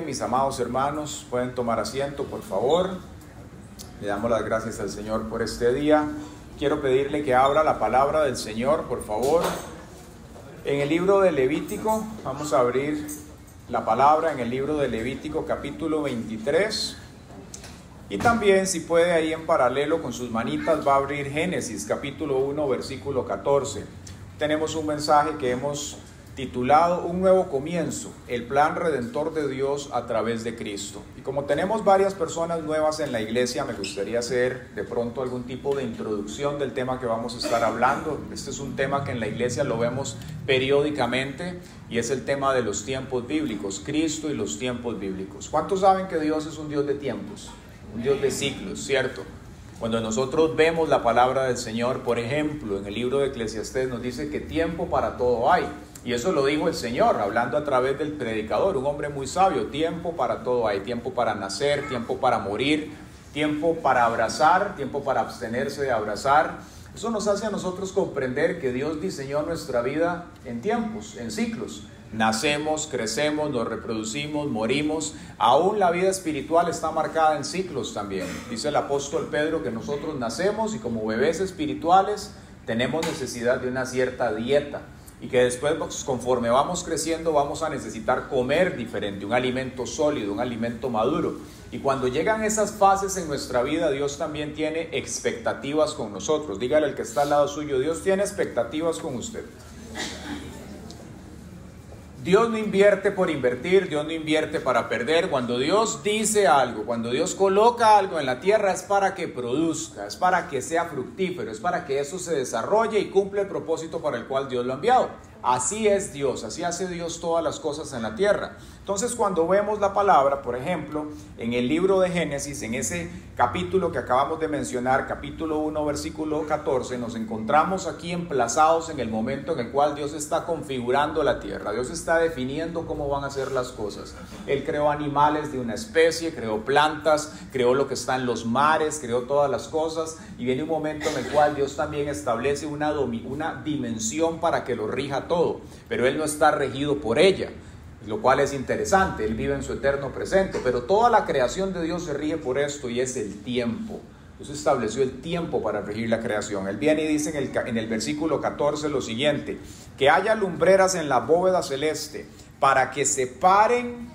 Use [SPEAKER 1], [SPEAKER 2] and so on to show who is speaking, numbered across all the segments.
[SPEAKER 1] mis amados hermanos, pueden tomar asiento, por favor. Le damos las gracias al Señor por este día. Quiero pedirle que abra la palabra del Señor, por favor. En el libro de Levítico, vamos a abrir la palabra en el libro de Levítico capítulo 23. Y también, si puede, ahí en paralelo con sus manitas, va a abrir Génesis capítulo 1, versículo 14. Tenemos un mensaje que hemos titulado Un nuevo comienzo, el plan redentor de Dios a través de Cristo. Y como tenemos varias personas nuevas en la iglesia, me gustaría hacer de pronto algún tipo de introducción del tema que vamos a estar hablando. Este es un tema que en la iglesia lo vemos periódicamente y es el tema de los tiempos bíblicos, Cristo y los tiempos bíblicos. ¿Cuántos saben que Dios es un Dios de tiempos? Un Dios de ciclos, ¿cierto? Cuando nosotros vemos la palabra del Señor, por ejemplo, en el libro de Eclesiastés nos dice que tiempo para todo hay. Y eso lo dijo el Señor, hablando a través del predicador, un hombre muy sabio. Tiempo para todo hay, tiempo para nacer, tiempo para morir, tiempo para abrazar, tiempo para abstenerse de abrazar. Eso nos hace a nosotros comprender que Dios diseñó nuestra vida en tiempos, en ciclos. Nacemos, crecemos, nos reproducimos, morimos. Aún la vida espiritual está marcada en ciclos también. Dice el apóstol Pedro que nosotros nacemos y como bebés espirituales tenemos necesidad de una cierta dieta. Y que después, conforme vamos creciendo, vamos a necesitar comer diferente, un alimento sólido, un alimento maduro. Y cuando llegan esas fases en nuestra vida, Dios también tiene expectativas con nosotros. Dígale al que está al lado suyo, Dios tiene expectativas con usted. Dios no invierte por invertir, Dios no invierte para perder. Cuando Dios dice algo, cuando Dios coloca algo en la tierra, es para que produzca, es para que sea fructífero, es para que eso se desarrolle y cumpla el propósito para el cual Dios lo ha enviado. Así es Dios, así hace Dios todas las cosas en la tierra. Entonces, cuando vemos la palabra, por ejemplo, en el libro de Génesis, en ese capítulo que acabamos de mencionar, capítulo 1, versículo 14, nos encontramos aquí emplazados en el momento en el cual Dios está configurando la tierra. Dios está definiendo cómo van a ser las cosas. Él creó animales de una especie, creó plantas, creó lo que está en los mares, creó todas las cosas. Y viene un momento en el cual Dios también establece una dimensión para que lo rija todo, pero Él no está regido por ella, lo cual es interesante. Él vive en su eterno presente, pero toda la creación de Dios se rige por esto y es el tiempo. Dios estableció el tiempo para regir la creación. Él viene y dice en el versículo 14 lo siguiente: que haya lumbreras en la bóveda celeste para que separen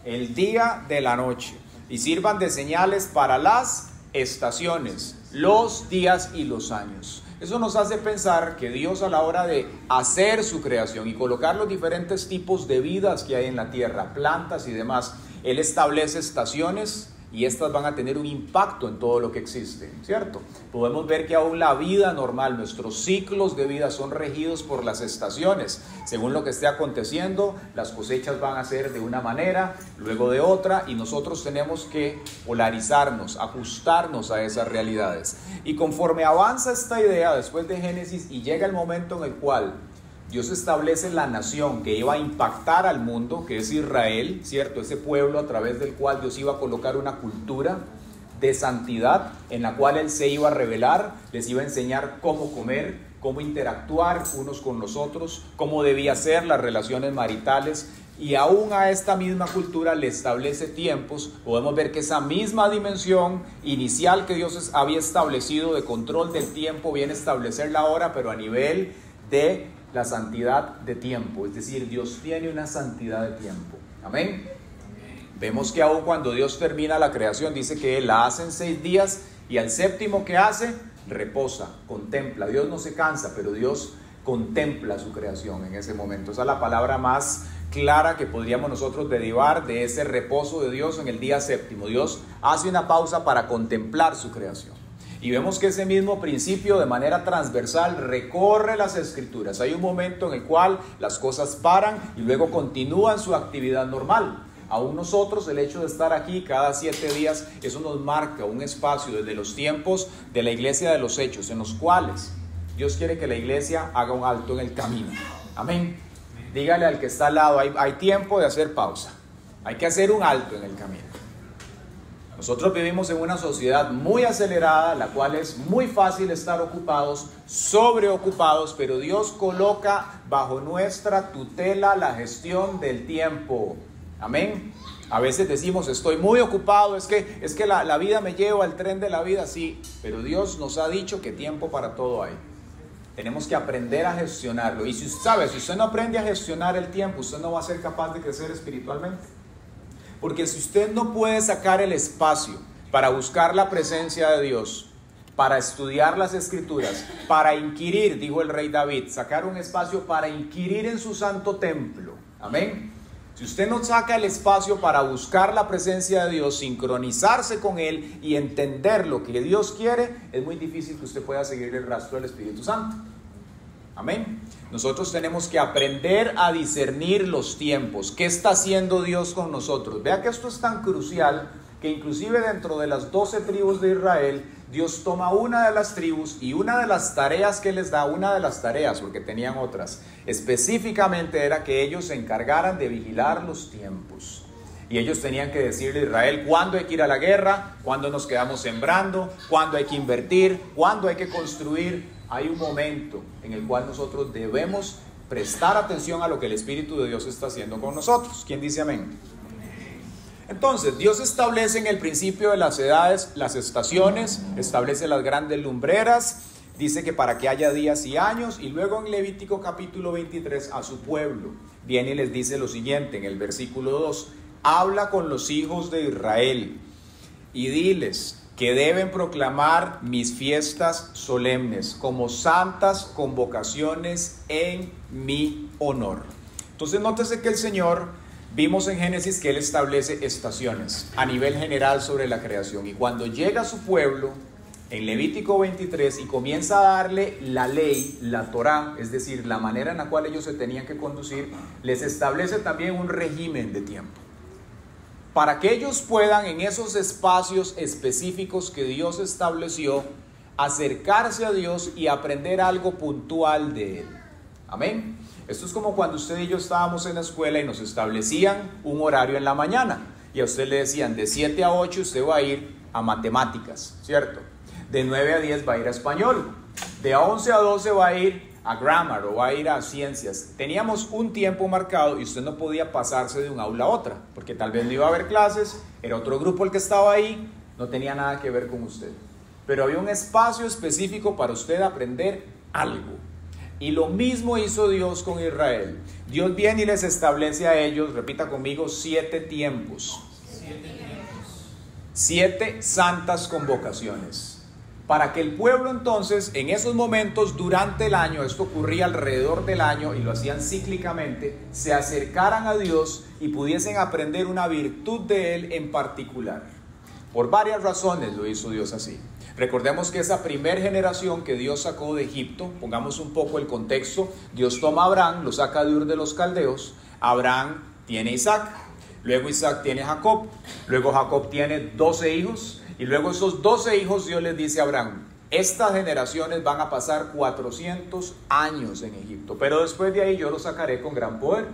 [SPEAKER 1] el día de la noche y sirvan de señales para las estaciones, los días y los años. Eso nos hace pensar que Dios, a la hora de hacer su creación y colocar los diferentes tipos de vidas que hay en la tierra, plantas y demás, Él establece estaciones y estas van a tener un impacto en todo lo que existe, ¿cierto? Podemos ver que aún la vida normal, nuestros ciclos de vida son regidos por las estaciones. Según lo que esté aconteciendo, las cosechas van a ser de una manera, luego de otra, y nosotros tenemos que polarizarnos, ajustarnos a esas realidades. Y conforme avanza esta idea después de Génesis y llega el momento en el cual Dios establece la nación que iba a impactar al mundo, que es Israel, ¿cierto? Ese pueblo a través del cual Dios iba a colocar una cultura de santidad en la cual Él se iba a revelar, les iba a enseñar cómo comer, cómo interactuar unos con los otros, cómo debía ser las relaciones maritales. Y aún a esta misma cultura le establece tiempos. Podemos ver que esa misma dimensión inicial que Dios había establecido de control del tiempo viene a establecerla ahora, pero a nivel de la santidad de tiempo. Es decir, Dios tiene una santidad de tiempo. Amén. Vemos que aún cuando Dios termina la creación, dice que Él la hace en 6 días y al séptimo que hace, reposa, contempla. Dios no se cansa, pero Dios contempla su creación en ese momento. Esa es la palabra más clara que podríamos nosotros derivar de ese reposo de Dios en el día séptimo. Dios hace una pausa para contemplar su creación. Y vemos que ese mismo principio de manera transversal recorre las escrituras. Hay un momento en el cual las cosas paran y luego continúan su actividad normal. Aún nosotros, el hecho de estar aquí cada 7 días, eso nos marca un espacio desde los tiempos de la iglesia de los hechos, en los cuales Dios quiere que la iglesia haga un alto en el camino. Amén. Dígale al que está al lado, hay tiempo de hacer pausa. Hay que hacer un alto en el camino. Nosotros vivimos en una sociedad muy acelerada, la cual es muy fácil estar ocupados, sobreocupados, pero Dios coloca bajo nuestra tutela la gestión del tiempo. Amén. A veces decimos, estoy muy ocupado, es que la vida me lleva, el tren de la vida, sí, pero Dios nos ha dicho que tiempo para todo hay. Tenemos que aprender a gestionarlo. Y si usted no aprende a gestionar el tiempo, usted no va a ser capaz de crecer espiritualmente. Porque si usted no puede sacar el espacio para buscar la presencia de Dios, para estudiar las Escrituras, para inquirir, dijo el rey David, sacar un espacio para inquirir en su santo templo. Amén. Si usted no saca el espacio para buscar la presencia de Dios, sincronizarse con Él y entender lo que Dios quiere, es muy difícil que usted pueda seguir el rastro del Espíritu Santo. Amén. Nosotros tenemos que aprender a discernir los tiempos. ¿Qué está haciendo Dios con nosotros? Vea que esto es tan crucial que inclusive dentro de las 12 tribus de Israel, Dios toma una de las tribus y una de las tareas que les da, una de las tareas, porque tenían otras, específicamente era que ellos se encargaran de vigilar los tiempos. Y ellos tenían que decirle a Israel cuándo hay que ir a la guerra, cuándo nos quedamos sembrando, cuándo hay que invertir, cuándo hay que construir. Hay un momento en el cual nosotros debemos prestar atención a lo que el Espíritu de Dios está haciendo con nosotros. ¿Quién dice amén? Entonces, Dios establece en el principio de las edades, las estaciones, establece las grandes lumbreras, dice que para que haya días y años, y luego en Levítico capítulo 23 a su pueblo viene y les dice lo siguiente en el versículo 2, habla con los hijos de Israel y diles que deben proclamar mis fiestas solemnes como santas convocaciones en mi honor. Entonces, nótese que el Señor... Vimos en Génesis que Él establece estaciones a nivel general sobre la creación. Y cuando llega a su pueblo, en Levítico 23, y comienza a darle la ley, la Torá, es decir, la manera en la cual ellos se tenían que conducir, les establece también un régimen de tiempo. Para que ellos puedan, en esos espacios específicos que Dios estableció, acercarse a Dios y aprender algo puntual de Él. Amén. Esto es como cuando usted y yo estábamos en la escuela y nos establecían un horario en la mañana. Y a usted le decían, de 7 a 8 usted va a ir a matemáticas, ¿cierto? De 9 a 10 va a ir a español. De 11 a 12 va a ir a grammar o va a ir a ciencias. Teníamos un tiempo marcado y usted no podía pasarse de un aula a otra. Porque tal vez no iba a haber clases, era otro grupo el que estaba ahí, no tenía nada que ver con usted. Pero había un espacio específico para usted aprender algo. Y lo mismo hizo Dios con Israel. Dios viene y les establece a ellos, repita conmigo, 7 tiempos. 7 santas convocaciones. Para que el pueblo entonces, en esos momentos durante el año, esto ocurría alrededor del año y lo hacían cíclicamente, se acercaran a Dios y pudiesen aprender una virtud de Él en particular. Por varias razones lo hizo Dios así. Recordemos que esa primer generación que Dios sacó de Egipto, pongamos un poco el contexto, Dios toma a Abraham, lo saca de Ur de los Caldeos, Abraham tiene a Isaac, luego Isaac tiene a Jacob, luego Jacob tiene 12 hijos, y luego esos 12 hijos Dios les dice a Abraham, estas generaciones van a pasar 400 años en Egipto, pero después de ahí yo los sacaré con gran poder.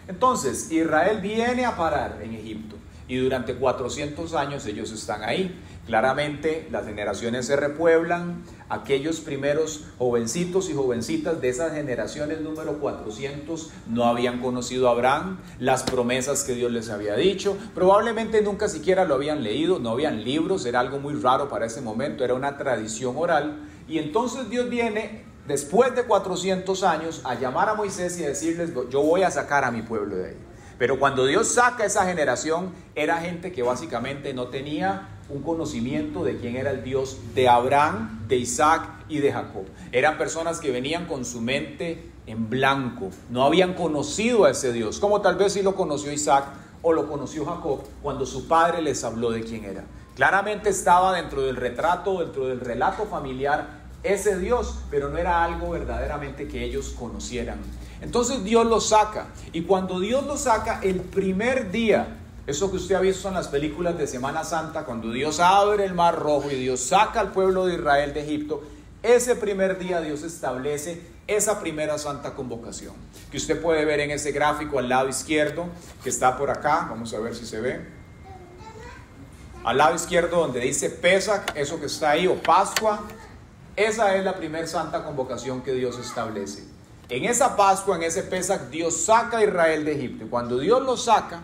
[SPEAKER 1] Entonces, Israel viene a parar en Egipto, y durante 400 años ellos están ahí. Claramente las generaciones se repueblan, aquellos primeros jovencitos y jovencitas de esas generaciones número 400 no habían conocido a Abraham, las promesas que Dios les había dicho, probablemente nunca siquiera lo habían leído, no habían libros, era algo muy raro para ese momento, era una tradición oral, y entonces Dios viene después de 400 años a llamar a Moisés y a decirles, yo voy a sacar a mi pueblo de ahí. Pero cuando Dios saca esa generación, era gente que básicamente no tenía un conocimiento de quién era el Dios de Abraham, de Isaac y de Jacob. Eran personas que venían con su mente en blanco, no habían conocido a ese Dios, como tal vez sí lo conoció Isaac o lo conoció Jacob cuando su padre les habló de quién era. Claramente estaba dentro del retrato, dentro del relato familiar ese Dios, pero no era algo verdaderamente que ellos conocieran. Entonces Dios los saca, y cuando Dios los saca, el primer día, eso que usted ha visto en las películas de Semana Santa, cuando Dios abre el mar rojo y Dios saca al pueblo de Israel de Egipto, ese primer día Dios establece esa primera santa convocación, que usted puede ver en ese gráfico al lado izquierdo, que está por acá, vamos a ver si se ve. Al lado izquierdo donde dice Pesach, eso que está ahí, o Pascua, esa es la primera santa convocación que Dios establece. En esa Pascua, en ese Pesach, Dios saca a Israel de Egipto. Y cuando Dios lo saca,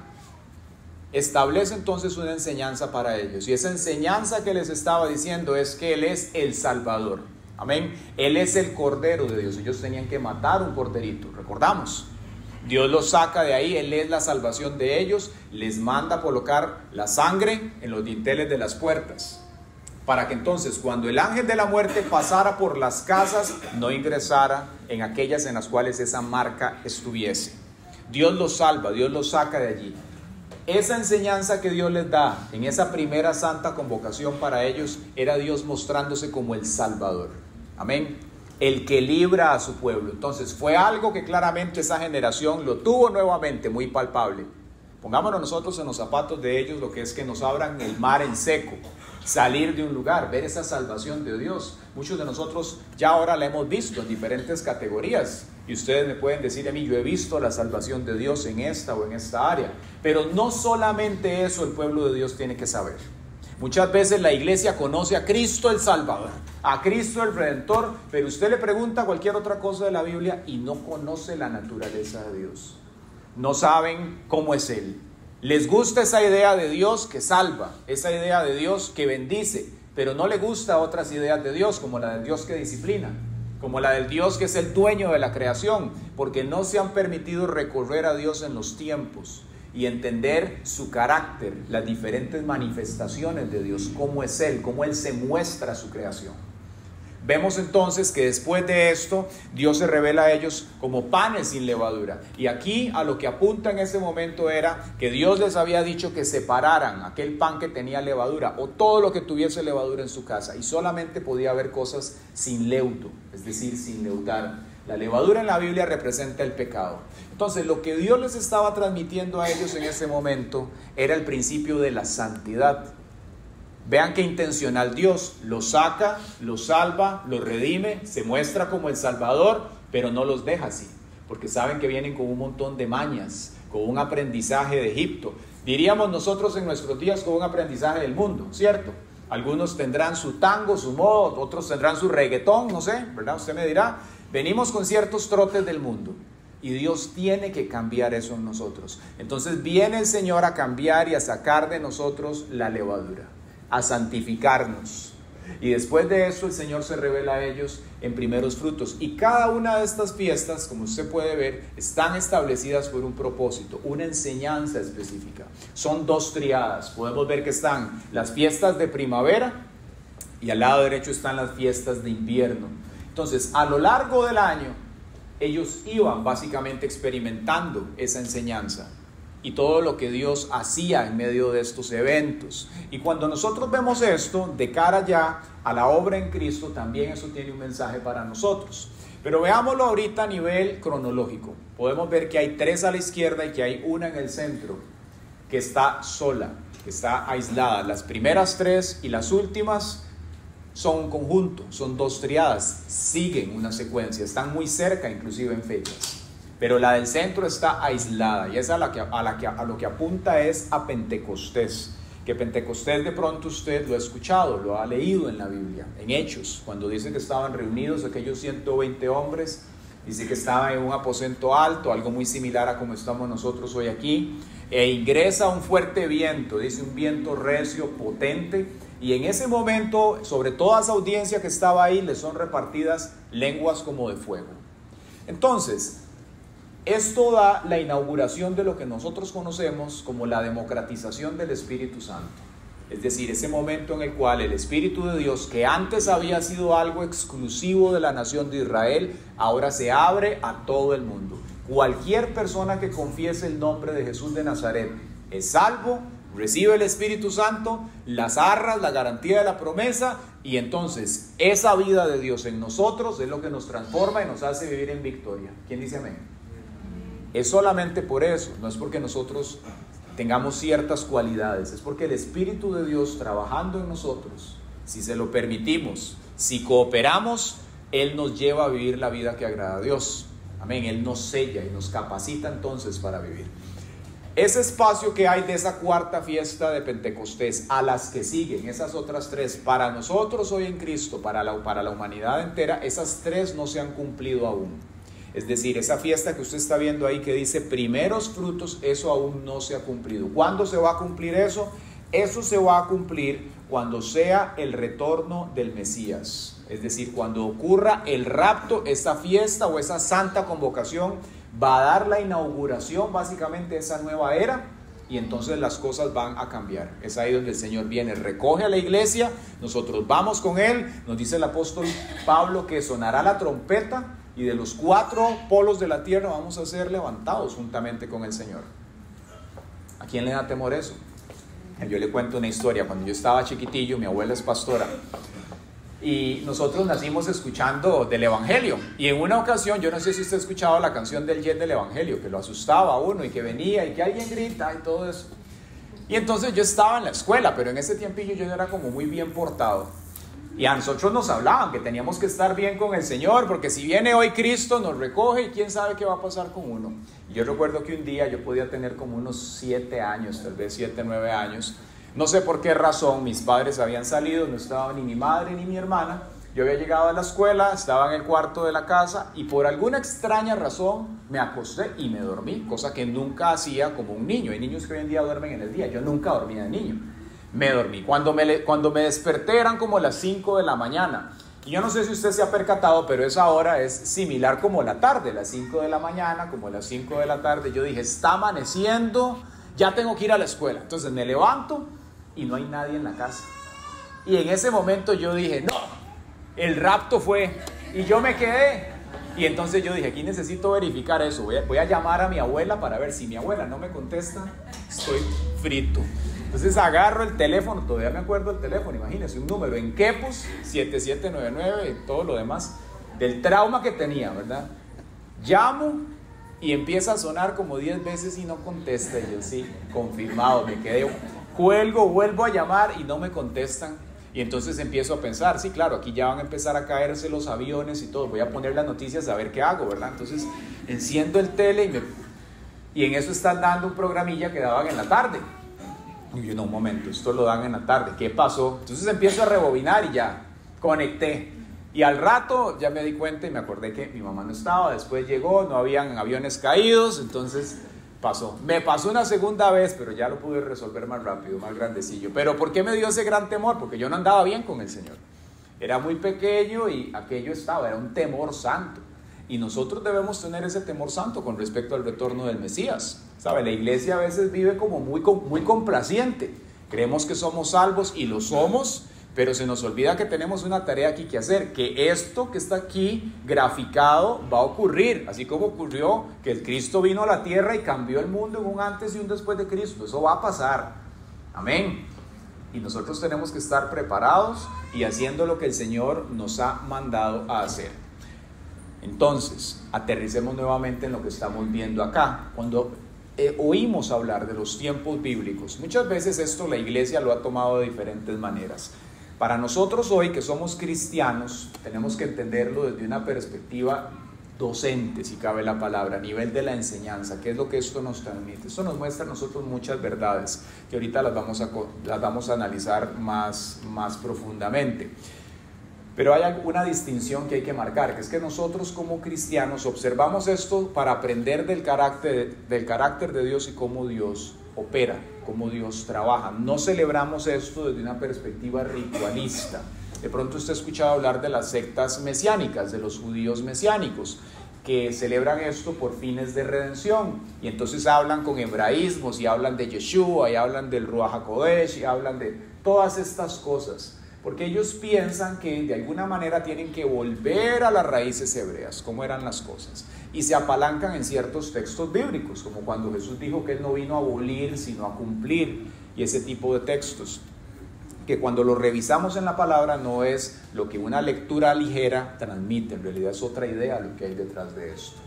[SPEAKER 1] establece entonces una enseñanza para ellos. Y esa enseñanza que les estaba diciendo es que Él es el Salvador. Amén. Él es el Cordero de Dios. Ellos tenían que matar un corderito, recordamos. Dios los saca de ahí, Él es la salvación de ellos, les manda colocar la sangre en los dinteles de las puertas, para que entonces cuando el ángel de la muerte pasara por las casas, no ingresara en aquellas en las cuales esa marca estuviese. Dios los salva, Dios los saca de allí. Esa enseñanza que Dios les da en esa primera santa convocación para ellos, era Dios mostrándose como el Salvador. Amén. El que libra a su pueblo. Entonces fue algo que claramente esa generación lo tuvo nuevamente muy palpable. Pongámonos nosotros en los zapatos de ellos, lo que es que nos abran el mar en seco, salir de un lugar, ver esa salvación de Dios. Muchos de nosotros ya ahora la hemos visto en diferentes categorías, y ustedes me pueden decir a mí, yo he visto la salvación de Dios en esta o en esta área. Pero no solamente eso el pueblo de Dios tiene que saber. Muchas veces la iglesia conoce a Cristo el Salvador, a Cristo el Redentor, pero usted le pregunta cualquier otra cosa de la Biblia y no conoce la naturaleza de Dios. No saben cómo es Él. Les gusta esa idea de Dios que salva, esa idea de Dios que bendice, pero no le gusta otras ideas de Dios, como la del Dios que disciplina, como la del Dios que es el dueño de la creación, porque no se han permitido recorrer a Dios en los tiempos y entender su carácter, las diferentes manifestaciones de Dios, cómo es Él, cómo Él se muestra a su creación. Vemos entonces que después de esto, Dios se revela a ellos como panes sin levadura. Y aquí a lo que apunta en ese momento era que Dios les había dicho que separaran aquel pan que tenía levadura o todo lo que tuviese levadura en su casa. Y solamente podía haber cosas sin leudo, es decir, sin leudar. La levadura en la Biblia representa el pecado. Entonces lo que Dios les estaba transmitiendo a ellos en ese momento era el principio de la santidad. Vean qué intencional Dios, los saca, los salva, los redime, se muestra como el Salvador, pero no los deja así, porque saben que vienen con un montón de mañas, con un aprendizaje de Egipto. Diríamos nosotros en nuestros días con un aprendizaje del mundo, ¿cierto? Algunos tendrán su tango, su modo, otros tendrán su reggaetón, no sé, ¿verdad? Usted me dirá, venimos con ciertos trotes del mundo. Y Dios tiene que cambiar eso en nosotros. Entonces viene el Señor a cambiar y a sacar de nosotros la levadura, a santificarnos. Y después de eso el Señor se revela a ellos en primeros frutos. Y cada una de estas fiestas, como usted puede ver, están establecidas por un propósito, una enseñanza específica. Son dos triadas. Podemos ver que están las fiestas de primavera y al lado derecho están las fiestas de invierno. Entonces, a lo largo del año, ellos iban básicamente experimentando esa enseñanza y todo lo que Dios hacía en medio de estos eventos. Y cuando nosotros vemos esto de cara ya a la obra en Cristo, también eso tiene un mensaje para nosotros. Pero veámoslo ahorita a nivel cronológico. Podemos ver que hay tres a la izquierda y que hay una en el centro que está sola, que está aislada. Las primeras tres y las últimas son un conjunto, son dos triadas, siguen una secuencia, están muy cerca inclusive en fechas. Pero la del centro está aislada y esa a lo que apunta es a Pentecostés. Que Pentecostés de pronto usted lo ha escuchado, lo ha leído en la Biblia, en Hechos, cuando dice que estaban reunidos aquellos 120 hombres, dice que estaban en un aposento alto, algo muy similar a como estamos nosotros hoy aquí, e ingresa un fuerte viento, dice un viento recio, potente, y en ese momento, sobre toda esa audiencia que estaba ahí, les son repartidas lenguas como de fuego. Entonces, esto da la inauguración de lo que nosotros conocemos como la democratización del Espíritu Santo. Es decir, ese momento en el cual el Espíritu de Dios, que antes había sido algo exclusivo de la nación de Israel, ahora se abre a todo el mundo. Cualquier persona que confiese el nombre de Jesús de Nazaret es salvo, recibe el Espíritu Santo, las arras, la garantía de la promesa, y entonces esa vida de Dios en nosotros es lo que nos transforma y nos hace vivir en victoria. ¿Quién dice amén? Es solamente por eso, no es porque nosotros tengamos ciertas cualidades, es porque el Espíritu de Dios trabajando en nosotros, si se lo permitimos, si cooperamos, Él nos lleva a vivir la vida que agrada a Dios. Amén, Él nos sella y nos capacita entonces para vivir. Ese espacio que hay de esa cuarta fiesta de Pentecostés, a las que siguen, esas otras tres, para nosotros hoy en Cristo, para la humanidad entera, esas tres no se han cumplido aún. Es decir, esa fiesta que usted está viendo ahí que dice primeros frutos, eso aún no se ha cumplido. ¿Cuándo se va a cumplir eso? Eso se va a cumplir cuando sea el retorno del Mesías. Es decir, cuando ocurra el rapto, esa fiesta o esa santa convocación va a dar la inauguración básicamente de esa nueva era. Y entonces las cosas van a cambiar. Es ahí donde el Señor viene, recoge a la iglesia, nosotros vamos con Él. Nos dice el apóstol Pablo que sonará la trompeta y de los 4 polos de la tierra vamos a ser levantados juntamente con el Señor. ¿A quién le da temor eso? Yo le cuento una historia. Cuando yo estaba chiquitillo, mi abuela es pastora, y nosotros nacimos escuchando del Evangelio. Y en una ocasión, yo no sé si usted ha escuchado la canción del Jet del Evangelio, que lo asustaba a uno y que venía y que alguien grita y todo eso. Y entonces yo estaba en la escuela, pero en ese tiempillo yo era como muy bien portado. Y a nosotros nos hablaban que teníamos que estar bien con el Señor, porque si viene hoy Cristo nos recoge y quién sabe qué va a pasar con uno. Y yo recuerdo que un día yo podía tener como unos 7 años, tal vez 7, 9 años. No sé por qué razón, mis padres habían salido, no estaba ni mi madre ni mi hermana. Yo había llegado a la escuela, estaba en el cuarto de la casa y por alguna extraña razón me acosté y me dormí, cosa que nunca hacía como un niño. Hay niños que hoy en día duermen en el día, yo nunca dormía de niño. Me dormí. Cuando me desperté eran como las 5 de la mañana. Y yo no sé si usted se ha percatado, pero esa hora es similar como la tarde, las 5 de la mañana, como las 5 de la tarde. Yo dije, está amaneciendo, ya tengo que ir a la escuela. Entonces me levanto y no hay nadie en la casa. Y en ese momento yo dije, no, el rapto fue. Y yo me quedé. Y entonces yo dije, aquí necesito verificar eso. Voy a llamar a mi abuela para ver. Si mi abuela no me contesta, estoy frito. Entonces agarro el teléfono, todavía me acuerdo el teléfono, imagínense, un número en Quepos, 7799 y todo lo demás, del trauma que tenía, ¿verdad? Llamo y empieza a sonar como 10 veces y no contesta. Y yo, sí, confirmado, me quedé, cuelgo, vuelvo a llamar y no me contestan. Y entonces empiezo a pensar, sí, claro, aquí ya van a empezar a caerse los aviones y todo, voy a poner las noticias a ver qué hago, ¿verdad? Entonces enciendo el tele y en eso están dando un programilla que daban en la tarde. Y yo, no, un momento, esto lo dan en la tarde, ¿qué pasó? Entonces empiezo a rebobinar y ya, conecté. Y al rato ya me di cuenta y me acordé que mi mamá no estaba, después llegó, no habían aviones caídos, entonces pasó. Me pasó una segunda vez, pero ya lo pude resolver más rápido, más grandecillo. Pero ¿por qué me dio ese gran temor? Porque yo no andaba bien con el Señor. Era muy pequeño y aquello era un temor santo. Y nosotros debemos tener ese temor santo con respecto al retorno del Mesías. ¿Sabe? La iglesia a veces vive como muy complaciente. Creemos que somos salvos y lo somos, pero se nos olvida que tenemos una tarea aquí que hacer, que esto que está aquí graficado va a ocurrir, así como ocurrió que el Cristo vino a la tierra y cambió el mundo en un antes y un después de Cristo. Eso va a pasar. Amén. Y nosotros tenemos que estar preparados y haciendo lo que el Señor nos ha mandado a hacer. Entonces, aterricemos nuevamente en lo que estamos viendo acá. Cuando oímos hablar de los tiempos bíblicos, muchas veces esto la iglesia lo ha tomado de diferentes maneras. Para nosotros hoy que somos cristianos, tenemos que entenderlo desde una perspectiva docente, si cabe la palabra, a nivel de la enseñanza. ¿Qué es lo que esto nos transmite? Esto nos muestra a nosotros muchas verdades, que ahorita las vamos a analizar más profundamente. Pero hay una distinción que hay que marcar, que es que nosotros como cristianos observamos esto para aprender del carácter de Dios y cómo Dios opera, cómo Dios trabaja. No celebramos esto desde una perspectiva ritualista. De pronto usted ha escuchado hablar de las sectas mesiánicas, de los judíos mesiánicos, que celebran esto por fines de redención. Y entonces hablan con hebraísmos y hablan de Yeshua y hablan del Ruach HaKodesh y hablan de todas estas cosas. Porque ellos piensan que de alguna manera tienen que volver a las raíces hebreas, cómo eran las cosas. Y se apalancan en ciertos textos bíblicos, como cuando Jesús dijo que Él no vino a abolir, sino a cumplir. Y ese tipo de textos, que cuando los revisamos en la palabra no es lo que una lectura ligera transmite, en realidad es otra idea lo que hay detrás de esto.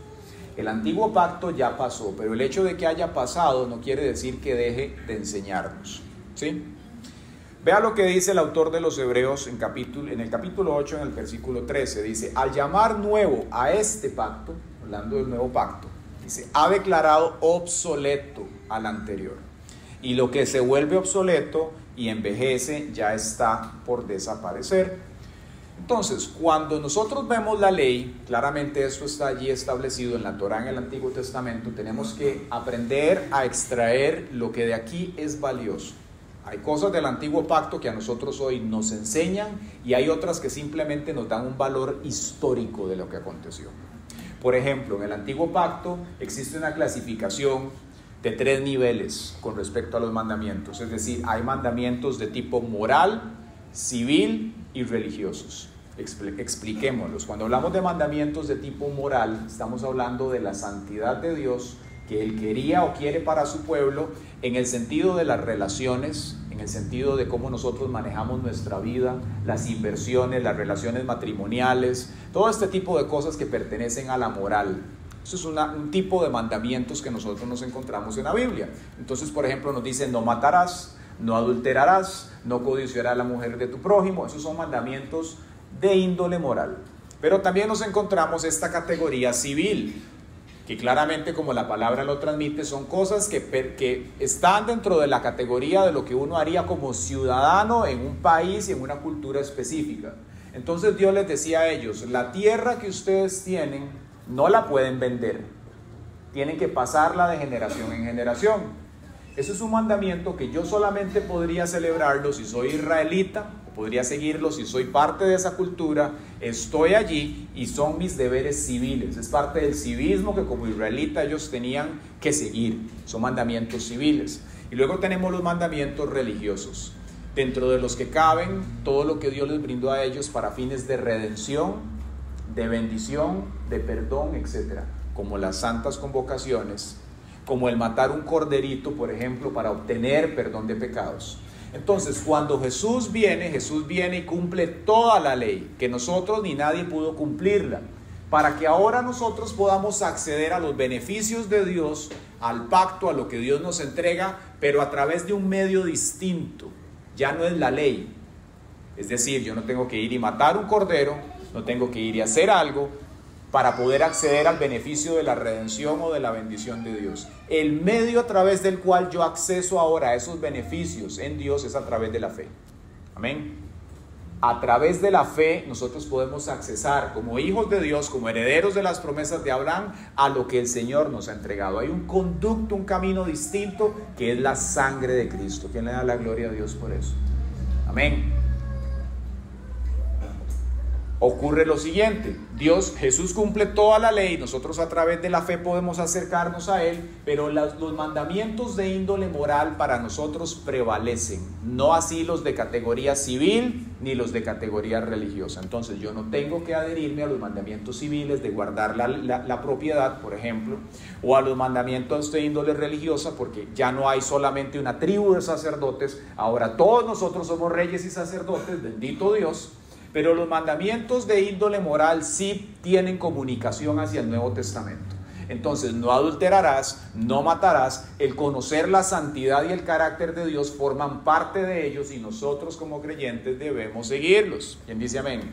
[SPEAKER 1] El antiguo pacto ya pasó, pero el hecho de que haya pasado no quiere decir que deje de enseñarnos, ¿sí? Vea lo que dice el autor de los Hebreos en el capítulo 8, en el versículo 13. Dice, al llamar nuevo a este pacto, hablando del nuevo pacto, dice, ha declarado obsoleto al anterior. Y lo que se vuelve obsoleto y envejece ya está por desaparecer. Entonces, cuando nosotros vemos la ley, claramente esto está allí establecido en la Torá, en el Antiguo Testamento, tenemos que aprender a extraer lo que de aquí es valioso. Hay cosas del Antiguo Pacto que a nosotros hoy nos enseñan y hay otras que simplemente nos dan un valor histórico de lo que aconteció. Por ejemplo, en el Antiguo Pacto existe una clasificación de 3 niveles con respecto a los mandamientos. Es decir, hay mandamientos de tipo moral, civil y religiosos. Expliquémoslos. Cuando hablamos de mandamientos de tipo moral, estamos hablando de la santidad de Dios que Él quería o quiere para su pueblo, en el sentido de las relaciones, en el sentido de cómo nosotros manejamos nuestra vida, las inversiones, las relaciones matrimoniales, todo este tipo de cosas que pertenecen a la moral. Eso es un tipo de mandamientos que nosotros nos encontramos en la Biblia. Entonces, por ejemplo, nos dice: no matarás, no adulterarás, no codiciarás a la mujer de tu prójimo. Esos son mandamientos de índole moral. Pero también nos encontramos esta categoría civil, que claramente, como la palabra lo transmite, son cosas que están dentro de la categoría de lo que uno haría como ciudadano en un país y en una cultura específica. Entonces Dios les decía a ellos: la tierra que ustedes tienen no la pueden vender, tienen que pasarla de generación en generación. Eso es un mandamiento que yo solamente podría celebrarlo si soy israelita, podría seguirlo si soy parte de esa cultura, estoy allí y son mis deberes civiles. Es parte del civismo que como israelita ellos tenían que seguir. Son mandamientos civiles. Y luego tenemos los mandamientos religiosos, dentro de los que caben todo lo que Dios les brindó a ellos para fines de redención, de bendición, de perdón, etc. Como las santas convocaciones, como el matar un corderito, por ejemplo, para obtener perdón de pecados. Entonces, cuando Jesús viene y cumple toda la ley, que nosotros ni nadie pudo cumplirla, para que ahora nosotros podamos acceder a los beneficios de Dios, al pacto, a lo que Dios nos entrega, pero a través de un medio distinto. Ya no es la ley. Es decir, yo no tengo que ir y matar un cordero, no tengo que ir y hacer algo para poder acceder al beneficio de la redención o de la bendición de Dios. El medio a través del cual yo acceso ahora a esos beneficios en Dios es a través de la fe. Amén. A través de la fe nosotros podemos accesar como hijos de Dios, como herederos de las promesas de Abraham, a lo que el Señor nos ha entregado. Hay un conducto, un camino distinto que es la sangre de Cristo. ¿Quién le da la gloria a Dios por eso? Amén. Ocurre lo siguiente: Jesús cumple toda la ley, nosotros a través de la fe podemos acercarnos a Él, pero los mandamientos de índole moral para nosotros prevalecen, no así los de categoría civil ni los de categoría religiosa. Entonces yo no tengo que adherirme a los mandamientos civiles de guardar la propiedad, por ejemplo, o a los mandamientos de índole religiosa, porque ya no hay solamente una tribu de sacerdotes, ahora todos nosotros somos reyes y sacerdotes, bendito Dios. Pero los mandamientos de índole moral sí tienen comunicación hacia el Nuevo Testamento. Entonces, no adulterarás, no matarás, el conocer la santidad y el carácter de Dios forman parte de ellos y nosotros como creyentes debemos seguirlos. ¿Quién dice amén?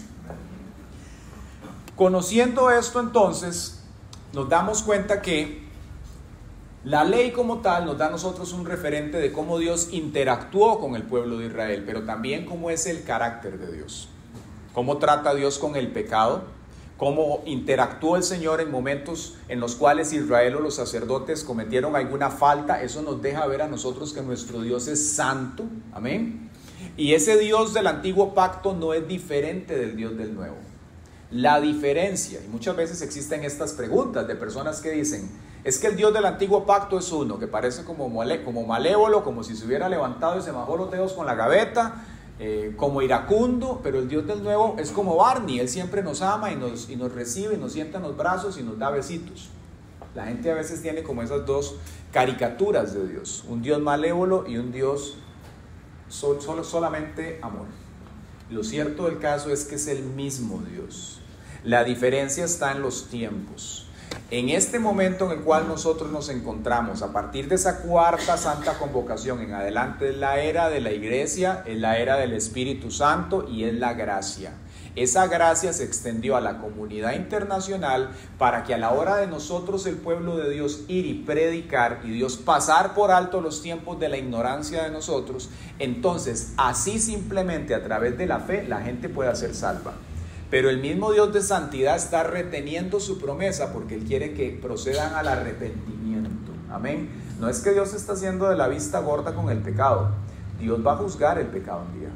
[SPEAKER 1] Conociendo esto, entonces, nos damos cuenta que la ley como tal nos da a nosotros un referente de cómo Dios interactuó con el pueblo de Israel, pero también cómo es el carácter de Dios. Cómo trata Dios con el pecado, cómo interactuó el Señor en momentos en los cuales Israel o los sacerdotes cometieron alguna falta. Eso nos deja ver a nosotros que nuestro Dios es santo, amén. Y ese Dios del antiguo pacto no es diferente del Dios del nuevo. La diferencia, y muchas veces existen estas preguntas de personas que dicen: es que el Dios del antiguo pacto es uno, que parece como malévolo, como si se hubiera levantado y se bajó los dedos con la gaveta, como iracundo, pero el Dios del nuevo es como Barney, Él siempre nos ama y nos recibe, nos sienta en los brazos y nos da besitos. La gente a veces tiene como esas dos caricaturas de Dios, un Dios malévolo y un Dios solamente amor. Lo cierto del caso es que es el mismo Dios. La diferencia está en los tiempos. En este momento en el cual nosotros nos encontramos, a partir de esa cuarta santa convocación en adelante, es la era de la iglesia, es la era del Espíritu Santo y es la gracia. Esa gracia se extendió a la comunidad internacional para que a la hora de nosotros, el pueblo de Dios, ir y predicar y Dios pasar por alto los tiempos de la ignorancia de nosotros, entonces así simplemente a través de la fe la gente pueda ser salva. Pero el mismo Dios de santidad está reteniendo su promesa porque Él quiere que procedan al arrepentimiento. Amén. No es que Dios está haciendo de la vista gorda con el pecado. Dios va a juzgar el pecado un día.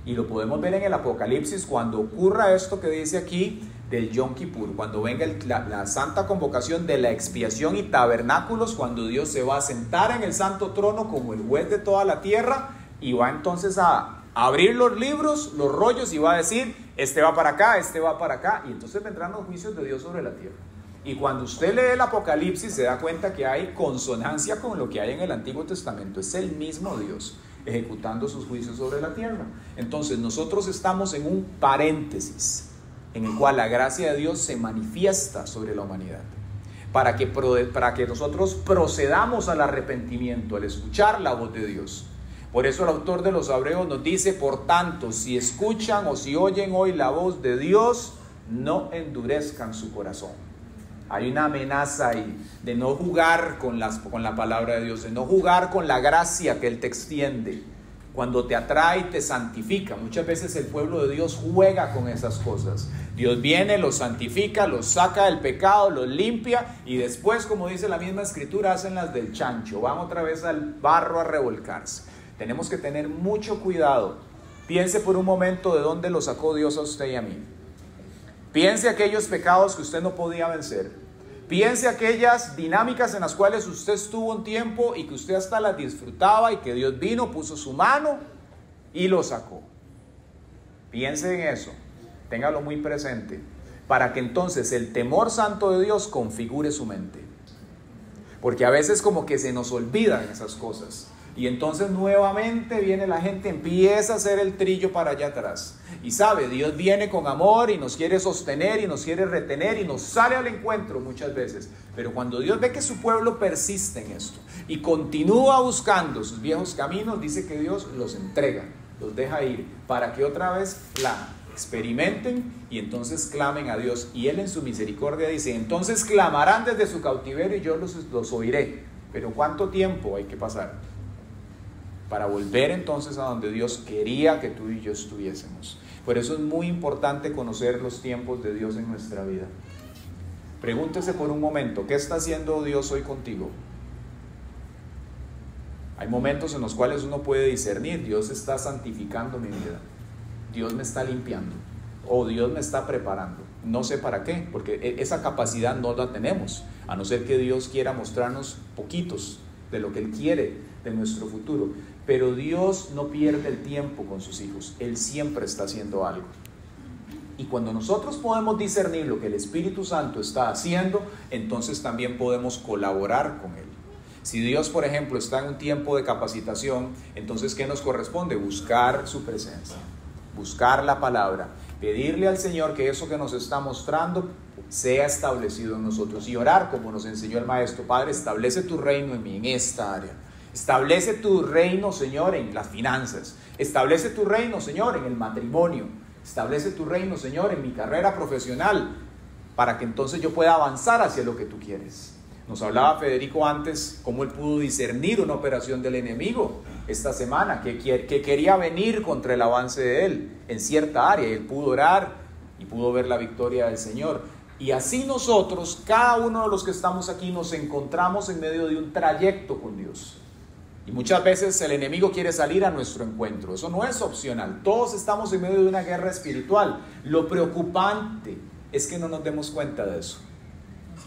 [SPEAKER 1] Y lo podemos ver en el Apocalipsis cuando ocurra esto que dice aquí del Yom Kippur, cuando venga la santa convocación de la expiación y tabernáculos, cuando Dios se va a sentar en el santo trono como el juez de toda la tierra y va entonces a abrir los libros, los rollos, y va a decir, este va para acá, este va para acá, y entonces vendrán los juicios de Dios sobre la tierra. Y cuando usted lee el Apocalipsis se da cuenta que hay consonancia con lo que hay en el Antiguo Testamento. Es el mismo Dios ejecutando sus juicios sobre la tierra. Entonces nosotros estamos en un paréntesis en el cual la gracia de Dios se manifiesta sobre la humanidad para que nosotros procedamos al arrepentimiento, al escuchar la voz de Dios. Por eso el autor de los Hebreos nos dice, por tanto, si escuchan o si oyen hoy la voz de Dios, no endurezcan su corazón. Hay una amenaza ahí de no jugar con la palabra de Dios, de no jugar con la gracia que Él te extiende. Cuando te atrae, te santifica. Muchas veces el pueblo de Dios juega con esas cosas. Dios viene, los santifica, los saca del pecado, los limpia y después, como dice la misma escritura, hacen las del chancho. Van otra vez al barro a revolcarse. Tenemos que tener mucho cuidado. Piense por un momento de dónde lo sacó Dios a usted y a mí. Piense aquellos pecados que usted no podía vencer. Piense aquellas dinámicas en las cuales usted estuvo un tiempo y que usted hasta las disfrutaba y que Dios vino, puso su mano y lo sacó. Piense en eso, téngalo muy presente, para que entonces el temor santo de Dios configure su mente. Porque a veces como que se nos olvidan esas cosas. Y entonces nuevamente viene la gente, empieza a hacer el trillo para allá atrás. Y sabe, Dios viene con amor y nos quiere sostener y nos quiere retener y nos sale al encuentro muchas veces. Pero cuando Dios ve que su pueblo persiste en esto y continúa buscando sus viejos caminos, dice que Dios los entrega, los deja ir para que otra vez experimenten y entonces clamen a Dios. Y Él en su misericordia dice, entonces clamarán desde su cautiverio y yo los oiré. Pero ¿cuánto tiempo hay que pasar para volver entonces a donde Dios quería que tú y yo estuviésemos? Por eso es muy importante conocer los tiempos de Dios en nuestra vida. Pregúntese por un momento, ¿qué está haciendo Dios hoy contigo? Hay momentos en los cuales uno puede discernir, Dios está santificando mi vida, Dios me está limpiando, o Dios me está preparando. No sé para qué, porque esa capacidad no la tenemos, a no ser que Dios quiera mostrarnos poquitos de lo que Él quiere de nuestro futuro. Pero Dios no pierde el tiempo con sus hijos, Él siempre está haciendo algo. Y cuando nosotros podemos discernir lo que el Espíritu Santo está haciendo, entonces también podemos colaborar con Él. Si Dios, por ejemplo, está en un tiempo de capacitación, entonces ¿qué nos corresponde? Buscar su presencia, buscar la palabra, pedirle al Señor que eso que nos está mostrando sea establecido en nosotros y orar como nos enseñó el Maestro. Padre, establece tu reino en mí, en esta área. Establece tu reino, Señor, en las finanzas. Establece tu reino, Señor, en el matrimonio. Establece tu reino, Señor, en mi carrera profesional, para que entonces yo pueda avanzar hacia lo que tú quieres. Nos hablaba Federico antes cómo él pudo discernir una operación del enemigo esta semana, que quería venir contra el avance de él en cierta área, y él pudo orar y pudo ver la victoria del Señor. Y así nosotros, cada uno de los que estamos aquí, nos encontramos en medio de un trayecto con Dios. Y muchas veces el enemigo quiere salir a nuestro encuentro. Eso no es opcional. Todos estamos en medio de una guerra espiritual. Lo preocupante es que no nos demos cuenta de eso.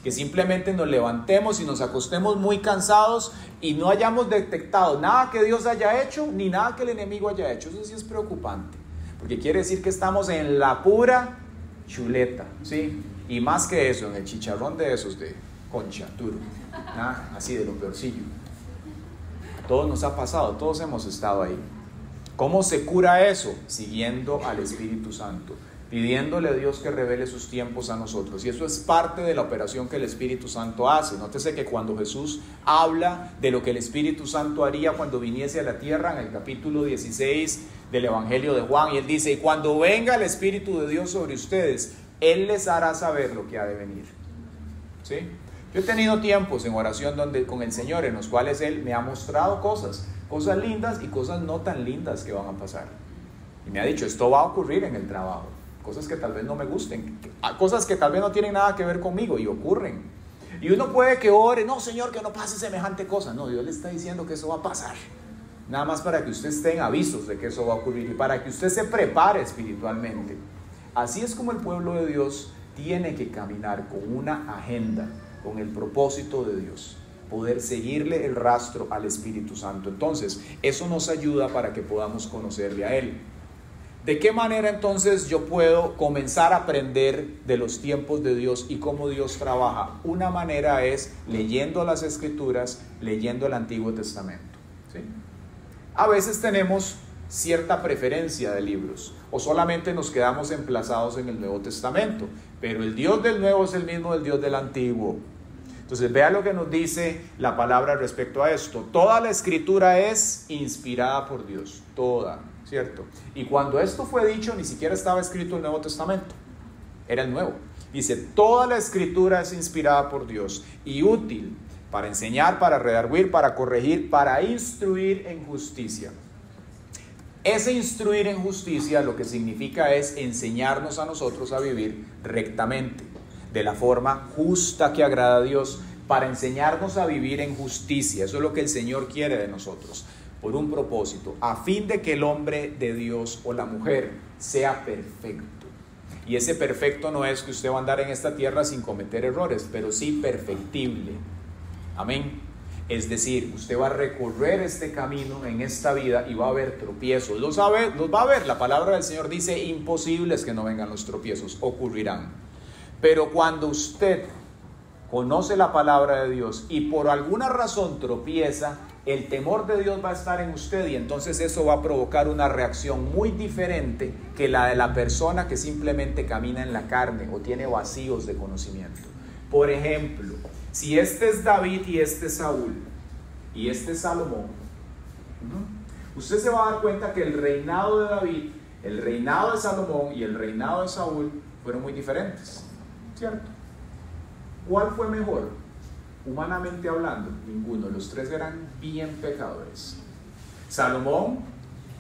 [SPEAKER 1] Que simplemente nos levantemos y nos acostemos muy cansados y no hayamos detectado nada que Dios haya hecho ni nada que el enemigo haya hecho. Eso sí es preocupante. Porque quiere decir que estamos en la pura chuleta, ¿sí? Y más que eso, en el chicharrón de esos de concha, duro. Nada, así de lo peorcillo. A todos nos ha pasado, todos hemos estado ahí. ¿Cómo se cura eso? Siguiendo al Espíritu Santo, pidiéndole a Dios que revele sus tiempos a nosotros. Y eso es parte de la operación que el Espíritu Santo hace. Nótese que cuando Jesús habla de lo que el Espíritu Santo haría cuando viniese a la tierra, en el capítulo 16 del Evangelio de Juan, y Él dice, y cuando venga el Espíritu de Dios sobre ustedes, Él les hará saber lo que ha de venir. ¿Sí? Yo he tenido tiempos en oración con el Señor en los cuales Él me ha mostrado cosas lindas y cosas no tan lindas que van a pasar. Y me ha dicho, esto va a ocurrir en el trabajo. cosas que tal vez no me gusten, cosas que tal vez no tienen nada que ver conmigo y ocurren. Y uno puede que ore, no Señor, que no pase semejante cosa. No, Dios le está diciendo que eso va a pasar. Nada más para que usted esté en avisos de que eso va a ocurrir y para que usted se prepare espiritualmente. Así es como el pueblo de Dios tiene que caminar con una agenda, con el propósito de Dios, poder seguirle el rastro al Espíritu Santo. Entonces, eso nos ayuda para que podamos conocerle a Él. ¿De qué manera entonces yo puedo comenzar a aprender de los tiempos de Dios y cómo Dios trabaja? Una manera es leyendo las Escrituras, leyendo el Antiguo Testamento, ¿sí? A veces tenemos cierta preferencia de libros o solamente nos quedamos emplazados en el Nuevo Testamento, pero el Dios del Nuevo es el mismo del Dios del Antiguo. Entonces vea lo que nos dice la palabra respecto a esto. Toda la Escritura es inspirada por Dios, toda, ¿cierto? Y cuando esto fue dicho, ni siquiera estaba escrito el Nuevo Testamento, era el Nuevo. Dice, toda la Escritura es inspirada por Dios y útil para enseñar, para redarguir, para corregir, para instruir en justicia. Ese instruir en justicia lo que significa es enseñarnos a nosotros a vivir rectamente, de la forma justa que agrada a Dios, para enseñarnos a vivir en justicia. Eso es lo que el Señor quiere de nosotros, por un propósito, a fin de que el hombre de Dios o la mujer sea perfecto. Y ese perfecto no es que usted va a andar en esta tierra sin cometer errores, pero sí perfectible. Amén. Es decir, usted va a recorrer este camino en esta vida y va a haber tropiezos. Los va a ver. La palabra del Señor dice, imposible es que no vengan los tropiezos, ocurrirán. Pero cuando usted conoce la palabra de Dios y por alguna razón tropieza, el temor de Dios va a estar en usted y entonces eso va a provocar una reacción muy diferente que la de la persona que simplemente camina en la carne o tiene vacíos de conocimiento. Por ejemplo, si este es David y este es Saúl y este es Salomón, usted se va a dar cuenta que el reinado de David, el reinado de Salomón y el reinado de Saúl fueron muy diferentes, ¿cierto? ¿Cuál fue mejor? Humanamente hablando, ninguno. Los tres eran bien pecadores. Salomón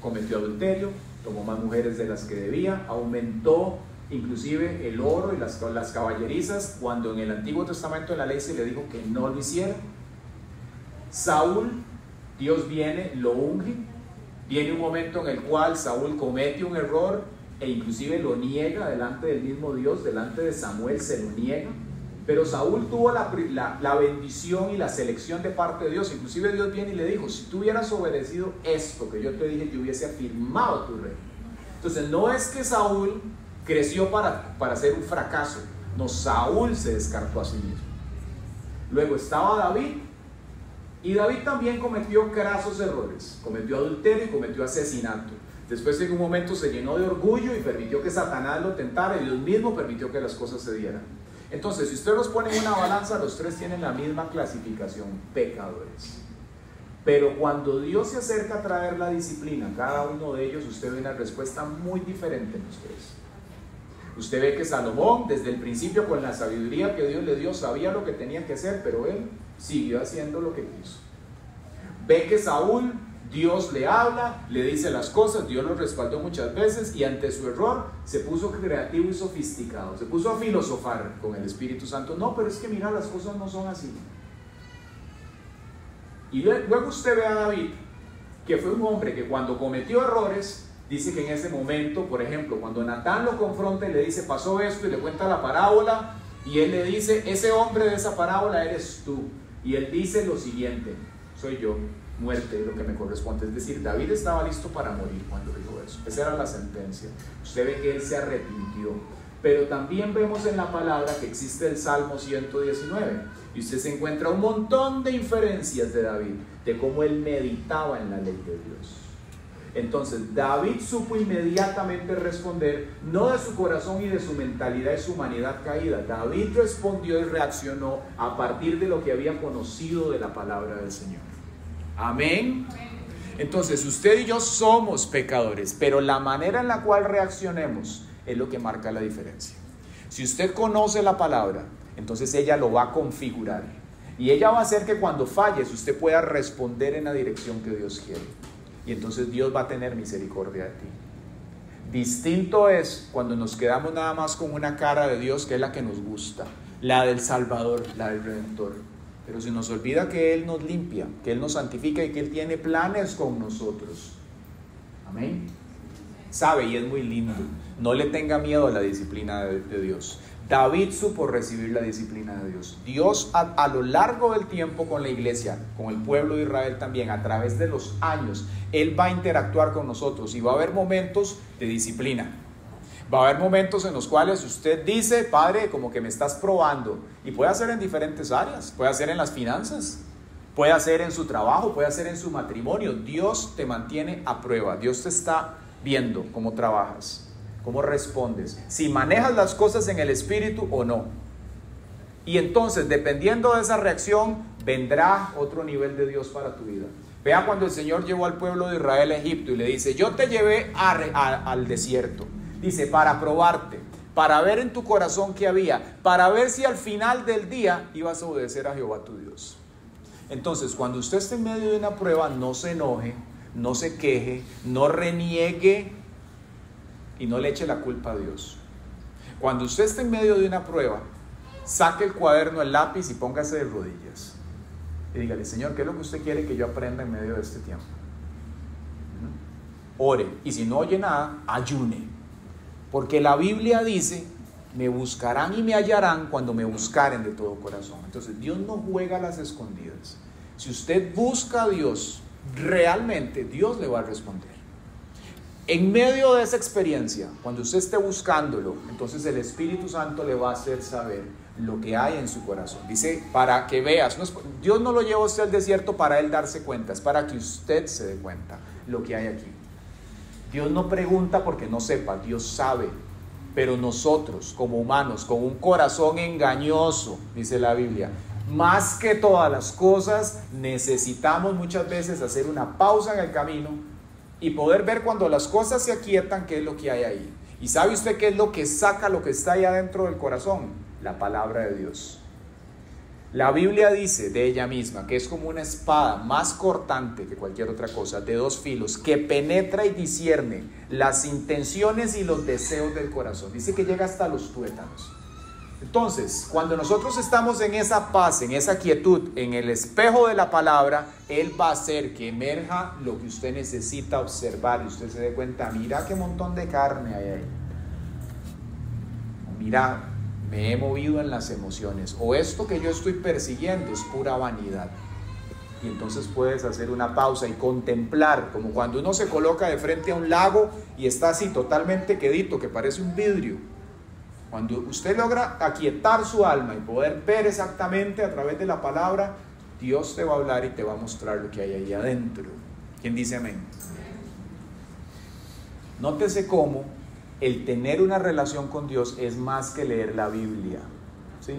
[SPEAKER 1] cometió adulterio, tomó más mujeres de las que debía, aumentó inclusive el oro y las caballerizas, cuando en el Antiguo Testamento en la ley se le dijo que no lo hiciera. Saúl, Dios viene, lo unge, viene un momento en el cual Saúl comete un error e inclusive lo niega delante del mismo Dios, delante de Samuel se lo niega, pero Saúl tuvo la bendición y la selección de parte de Dios. Inclusive Dios viene y le dijo, si tú hubieras obedecido esto que yo te dije, yo hubiese afirmado tu reino. Entonces no es que Saúl creció para ser un fracaso, no, Saúl se descartó a sí mismo. Luego estaba David, y David también cometió grasos errores, cometió adulterio y cometió asesinato. Después en un momento se llenó de orgullo y permitió que Satanás lo tentara y Dios mismo permitió que las cosas se dieran. Entonces, si usted los pone en una balanza, los tres tienen la misma clasificación, pecadores. Pero cuando Dios se acerca a traer la disciplina a cada uno de ellos, usted ve una respuesta muy diferente en los tres. Usted ve que Salomón, desde el principio, con la sabiduría que Dios le dio, sabía lo que tenía que hacer, pero él siguió haciendo lo que quiso. Ve que Saúl, Dios le habla, le dice las cosas, Dios lo respaldó muchas veces y ante su error se puso creativo y sofisticado, se puso a filosofar con el Espíritu Santo. No, pero es que mira, las cosas no son así. Y luego usted ve a David, que fue un hombre que cuando cometió errores, dice que en ese momento, por ejemplo, cuando Natán lo confronta y le dice, pasó esto, y le cuenta la parábola, y él le dice, ese hombre de esa parábola eres tú. Y él dice lo siguiente, soy yo, muerte es lo que me corresponde. Es decir, David estaba listo para morir cuando dijo eso. Esa era la sentencia. Usted ve que él se arrepintió. Pero también vemos en la palabra que existe el Salmo 119. Y usted se encuentra un montón de inferencias de David, de cómo él meditaba en la ley de Dios. Entonces David supo inmediatamente responder, no de su corazón y de su mentalidad y su humanidad caída. David respondió y reaccionó a partir de lo que había conocido de la palabra del Señor. Amén. Entonces usted y yo somos pecadores, pero la manera en la cual reaccionemos es lo que marca la diferencia. Si usted conoce la palabra, entonces ella lo va a configurar y ella va a hacer que cuando falles usted pueda responder en la dirección que Dios quiere. Y entonces Dios va a tener misericordia de ti. Distinto es cuando nos quedamos nada más con una cara de Dios, que es la que nos gusta, la del Salvador, la del Redentor. Pero se nos olvida que Él nos limpia, que Él nos santifica y que Él tiene planes con nosotros. Amén. Sabe, y es muy lindo. No le tenga miedo a la disciplina de Dios. David supo recibir la disciplina de Dios. Dios a lo largo del tiempo con la iglesia, con el pueblo de Israel también, a través de los años, Él va a interactuar con nosotros y va a haber momentos de disciplina. Va a haber momentos en los cuales usted dice, Padre, como que me estás probando. Y puede ser en diferentes áreas, puede ser en las finanzas, puede ser en su trabajo, puede ser en su matrimonio. Dios te mantiene a prueba, Dios te está viendo cómo trabajas, cómo respondes, si manejas las cosas en el Espíritu o no. Y entonces, dependiendo de esa reacción, vendrá otro nivel de Dios para tu vida. Vea cuando el Señor llevó al pueblo de Israel a Egipto y le dice, yo te llevé al desierto. Dice, para probarte, para ver en tu corazón qué había, para ver si al final del día ibas a obedecer a Jehová tu Dios. Entonces, cuando usted esté en medio de una prueba, no se enoje, no se queje, no reniegue y no le eche la culpa a Dios. Cuando usted esté en medio de una prueba, saque el cuaderno, el lápiz y póngase de rodillas. Y dígale, Señor, ¿qué es lo que usted quiere que yo aprenda en medio de este tiempo? Ore, y si no oye nada, ayune. Porque la Biblia dice, me buscarán y me hallarán cuando me buscaren de todo corazón. Entonces Dios no juega a las escondidas. Si usted busca a Dios realmente, Dios le va a responder. En medio de esa experiencia, cuando usted esté buscándolo, entonces el Espíritu Santo le va a hacer saber lo que hay en su corazón. Dice, para que veas, Dios no lo lleva a usted al desierto para Él darse cuenta, es para que usted se dé cuenta lo que hay aquí. Dios no pregunta porque no sepa, Dios sabe. Pero nosotros, como humanos, con un corazón engañoso, dice la Biblia, más que todas las cosas, necesitamos muchas veces hacer una pausa en el camino y poder ver cuando las cosas se aquietan qué es lo que hay ahí. ¿Y sabe usted qué es lo que saca lo que está ahí adentro del corazón? La palabra de Dios. La Biblia dice de ella misma que es como una espada más cortante que cualquier otra cosa, de dos filos, que penetra y discierne las intenciones y los deseos del corazón. Dice que llega hasta los tuétanos. Entonces, cuando nosotros estamos en esa paz, en esa quietud, en el espejo de la palabra, Él va a hacer que emerja lo que usted necesita observar y usted se dé cuenta, mira qué montón de carne hay ahí. Mira, me he movido en las emociones, o esto que yo estoy persiguiendo es pura vanidad. Y entonces puedes hacer una pausa y contemplar, como cuando uno se coloca de frente a un lago y está así totalmente quedito, que parece un vidrio. Cuando usted logra aquietar su alma y poder ver exactamente a través de la palabra, Dios te va a hablar y te va a mostrar lo que hay ahí adentro. ¿Quién dice amén? Nótese cómo el tener una relación con Dios es más que leer la Biblia, ¿sí?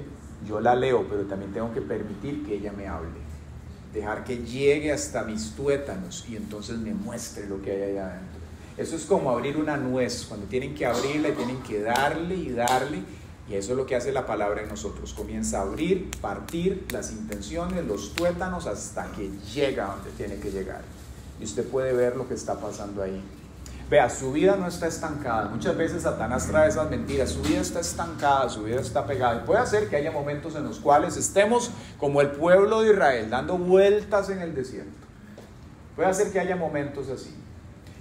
[SPEAKER 1] Yo la leo, pero también tengo que permitir que ella me hable. Dejar que llegue hasta mis tuétanos y entonces me muestre lo que hay allá adentro. Eso es como abrir una nuez. Cuando tienen que abrirla, tienen que darle y darle. Y eso es lo que hace la palabra en nosotros. Comienza a abrir, partir las intenciones, los tuétanos, hasta que llega donde tiene que llegar. Y usted puede ver lo que está pasando ahí. Vea, su vida no está estancada. Muchas veces Satanás trae esas mentiras. Su vida está estancada, su vida está pegada. Y puede hacer que haya momentos en los cuales estemos como el pueblo de Israel, dando vueltas en el desierto. Puede hacer que haya momentos así.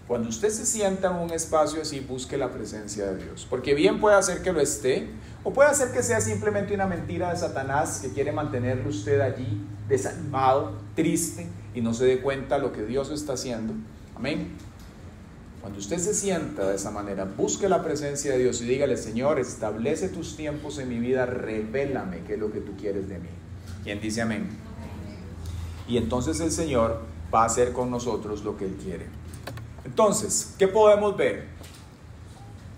[SPEAKER 1] Cuando usted se sienta en un espacio así, busque la presencia de Dios. Porque bien puede hacer que lo esté, o puede hacer que sea simplemente una mentira de Satanás que quiere mantenerlo usted allí desanimado, triste, y no se dé cuenta de lo que Dios está haciendo. Amén. Cuando usted se sienta de esa manera, busque la presencia de Dios y dígale, Señor, establece tus tiempos en mi vida, revélame qué es lo que tú quieres de mí. ¿Quién dice amén? Y entonces el Señor va a hacer con nosotros lo que Él quiere. Entonces, ¿qué podemos ver?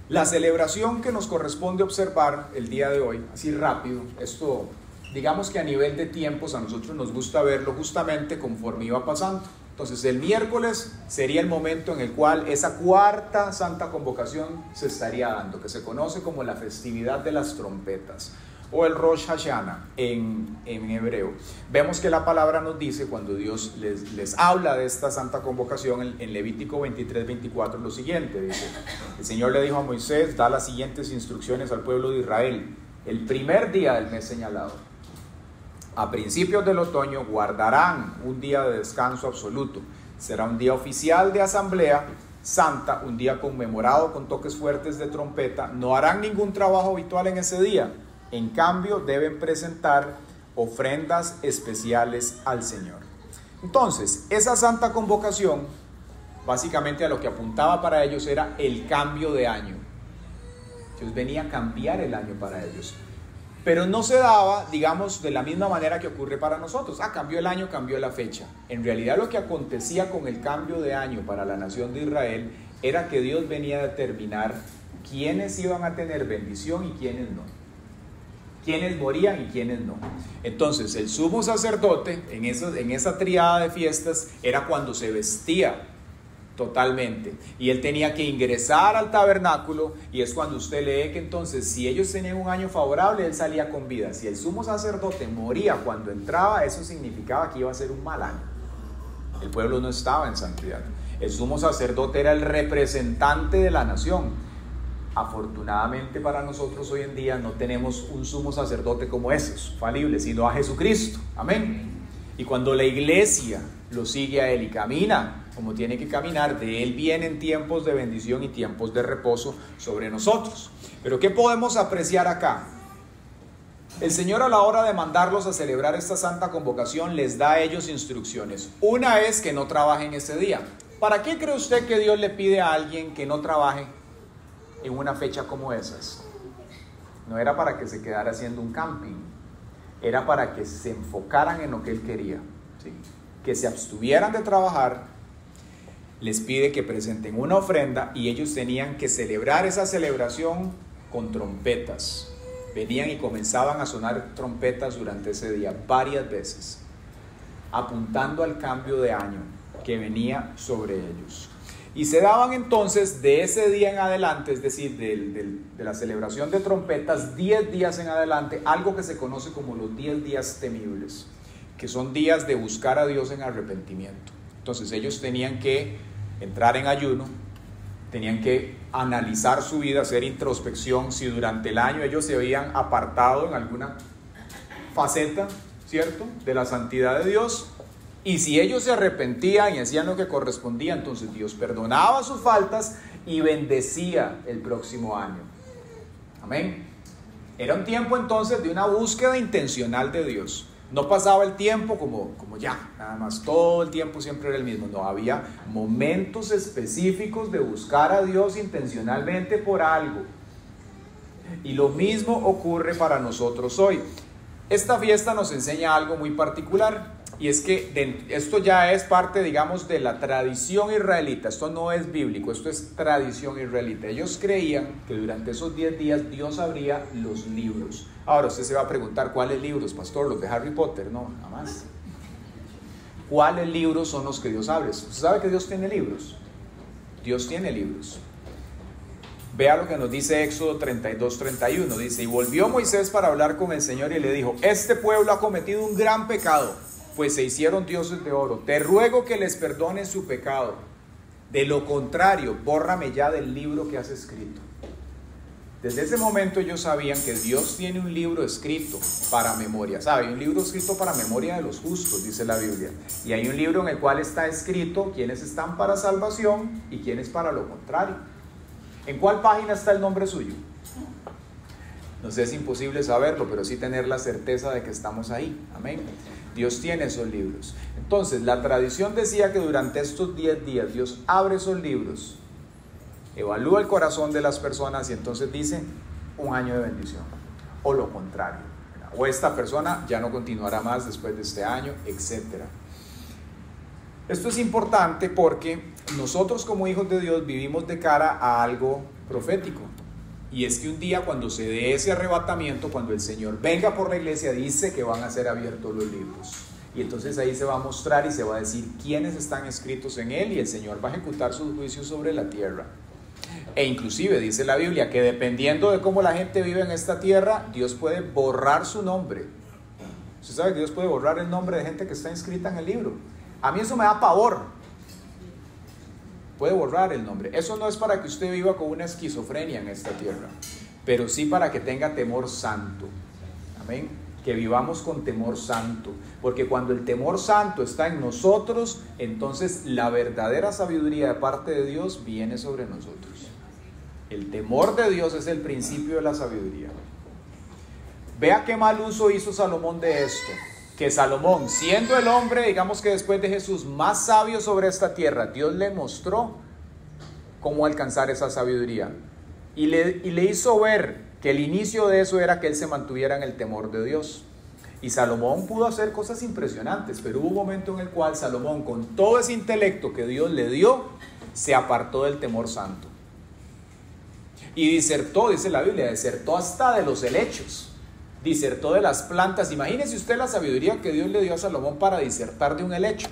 [SPEAKER 1] La celebración que nos corresponde observar el día de hoy, así rápido, esto, digamos que a nivel de tiempos a nosotros nos gusta verlo justamente conforme iba pasando. Entonces el miércoles sería el momento en el cual esa cuarta santa convocación se estaría dando, que se conoce como la festividad de las trompetas. o el Rosh Hashanah en hebreo. Vemos que la palabra nos dice, cuando Dios les habla de esta santa convocación en Levítico 23-24, lo siguiente, dice: el Señor le dijo a Moisés, da las siguientes instrucciones al pueblo de Israel. El primer día del mes señalado, a principios del otoño, guardarán un día de descanso absoluto. Será un día oficial de asamblea santa, un día conmemorado con toques fuertes de trompeta. No harán ningún trabajo habitual en ese día. En cambio, deben presentar ofrendas especiales al Señor. Entonces, esa santa convocación, básicamente a lo que apuntaba para ellos era el cambio de año. Dios venía a cambiar el año para ellos. Pero no se daba, digamos, de la misma manera que ocurre para nosotros. Cambió el año, cambió la fecha. En realidad lo que acontecía con el cambio de año para la nación de Israel era que Dios venía a determinar quiénes iban a tener bendición y quiénes no. Quiénes morían y quiénes no. Entonces el sumo sacerdote en esa triada de fiestas era cuando se vestía totalmente, y él tenía que ingresar al tabernáculo, y es cuando usted lee que entonces si ellos tenían un año favorable, él salía con vida. Si el sumo sacerdote moría cuando entraba, eso significaba que iba a ser un mal año. El pueblo no estaba en santidad. El sumo sacerdote era el representante de la nación. Afortunadamente para nosotros hoy en día no tenemos un sumo sacerdote como esos, falible, sino a Jesucristo. Amén. Y cuando la iglesia lo sigue a él y camina como tiene que caminar, de él vienen tiempos de bendición y tiempos de reposo sobre nosotros. Pero ¿qué podemos apreciar acá? El Señor, a la hora de mandarlos a celebrar esta santa convocación, les da a ellos instrucciones. Una es que no trabajen ese día. ¿Para qué cree usted que Dios le pide a alguien que no trabaje en una fecha como esas? No era para que se quedara haciendo un camping, era para que se enfocaran en lo que Él quería, ¿sí? Que se abstuvieran de trabajar. Les pide que presenten una ofrenda y ellos tenían que celebrar esa celebración con trompetas. Venían y comenzaban a sonar trompetas durante ese día varias veces, apuntando al cambio de año que venía sobre ellos. Y se daban entonces de ese día en adelante, es decir, de la celebración de trompetas, 10 días en adelante, algo que se conoce como los 10 días temibles, que son días de buscar a Dios en arrepentimiento. Entonces ellos tenían que entrar en ayuno, tenían que analizar su vida, hacer introspección, si durante el año ellos se habían apartado en alguna faceta, ¿cierto?, de la santidad de Dios. Y si ellos se arrepentían y hacían lo que correspondía, entonces Dios perdonaba sus faltas y bendecía el próximo año. Amén. Era un tiempo entonces de una búsqueda intencional de Dios. No pasaba el tiempo como ya, nada más, todo el tiempo siempre era el mismo. No, había momentos específicos de buscar a Dios intencionalmente por algo. Y lo mismo ocurre para nosotros hoy. Esta fiesta nos enseña algo muy particular. Y es que esto ya es parte, digamos, de la tradición israelita. Esto no es bíblico, esto es tradición israelita. Ellos creían que durante esos 10 días Dios abría los libros. Ahora usted se va a preguntar, ¿cuáles libros, pastor? ¿Los de Harry Potter? No, jamás. ¿Cuáles libros son los que Dios abre? ¿Usted sabe que Dios tiene libros? Dios tiene libros. Vea lo que nos dice Éxodo 32-31. Dice: y volvió Moisés para hablar con el Señor y le dijo: este pueblo ha cometido un gran pecado, pues se hicieron dioses de oro. Te ruego que les perdones su pecado. De lo contrario, bórrame ya del libro que has escrito. Desde ese momento ellos sabían que Dios tiene un libro escrito para memoria. ¿Sabe? Hay un libro escrito para memoria de los justos, dice la Biblia. Y hay un libro en el cual está escrito quiénes están para salvación y quiénes para lo contrario. ¿En cuál página está el nombre suyo? No sé, es imposible saberlo, pero sí tener la certeza de que estamos ahí. Amén. Dios tiene esos libros. Entonces, la tradición decía que durante estos 10 días Dios abre esos libros, evalúa el corazón de las personas y entonces dice un año de bendición. O lo contrario. O esta persona ya no continuará más después de este año, etc. Esto es importante porque nosotros como hijos de Dios vivimos de cara a algo profético. Y es que un día, cuando se dé ese arrebatamiento, cuando el Señor venga por la iglesia, dice que van a ser abiertos los libros. Y entonces ahí se va a mostrar y se va a decir quiénes están escritos en él, y el Señor va a ejecutar sus juicios sobre la tierra. E inclusive dice la Biblia que dependiendo de cómo la gente vive en esta tierra, Dios puede borrar su nombre. Usted sabe que Dios puede borrar el nombre de gente que está inscrita en el libro. A mí eso me da pavor. Puede borrar el nombre. Eso no es para que usted viva con una esquizofrenia en esta tierra, pero sí para que tenga temor santo. Amén. Que vivamos con temor santo, porque cuando el temor santo está en nosotros, entonces la verdadera sabiduría de parte de Dios viene sobre nosotros. El temor de Dios es el principio de la sabiduría. Vea qué mal uso hizo Salomón de esto. Que Salomón, siendo el hombre, digamos que después de Jesús, más sabio sobre esta tierra, Dios le mostró cómo alcanzar esa sabiduría. Y le hizo ver que el inicio de eso era que él se mantuviera en el temor de Dios. Y Salomón pudo hacer cosas impresionantes, pero hubo un momento en el cual Salomón, con todo ese intelecto que Dios le dio, se apartó del temor santo. Y disertó, dice la Biblia, disertó hasta de los helechos. Disertó de las plantas. Imagínese usted la sabiduría que Dios le dio a Salomón para disertar de un helecho.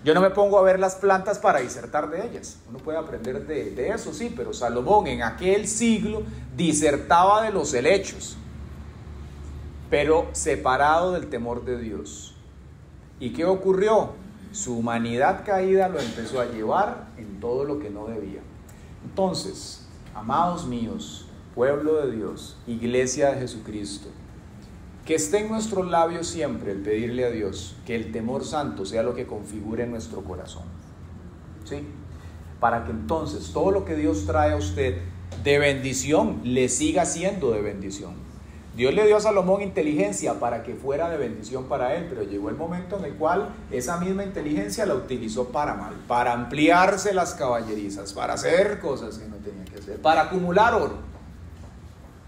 [SPEAKER 1] Yo no me pongo a ver las plantas para disertar de ellas. Uno puede aprender de eso, sí, pero Salomón en aquel siglo disertaba de los helechos, pero separado del temor de Dios. ¿Y qué ocurrió? Su humanidad caída lo empezó a llevar en todo lo que no debía. Entonces, amados míos, pueblo de Dios, iglesia de Jesucristo, que esté en nuestros labios siempre el pedirle a Dios que el temor santo sea lo que configure nuestro corazón, ¿sí? Para que entonces todo lo que Dios trae a usted de bendición le siga siendo de bendición. Dios le dio a Salomón inteligencia para que fuera de bendición para él, pero llegó el momento en el cual esa misma inteligencia la utilizó para mal, para ampliarse las caballerizas, para hacer cosas que no tenía que hacer, para acumular oro.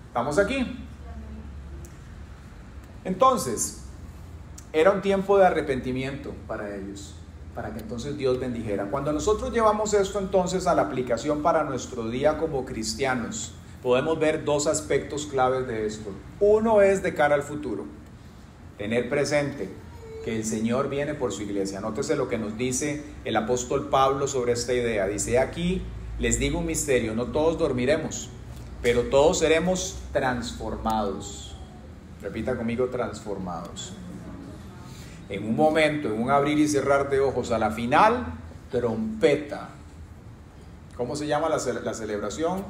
[SPEAKER 1] ¿Estamos aquí? Entonces, era un tiempo de arrepentimiento para ellos, para que entonces Dios bendijera. Cuando nosotros llevamos esto entonces a la aplicación para nuestro día como cristianos, podemos ver dos aspectos claves de esto. Uno es de cara al futuro, tener presente que el Señor viene por su iglesia. Nótese lo que nos dice el apóstol Pablo sobre esta idea. Dice aquí, les digo un misterio, no todos dormiremos, pero todos seremos transformados. Repita conmigo, transformados. En un momento, en un abrir y cerrar de ojos, a la final, trompeta. ¿Cómo se llama la celebración?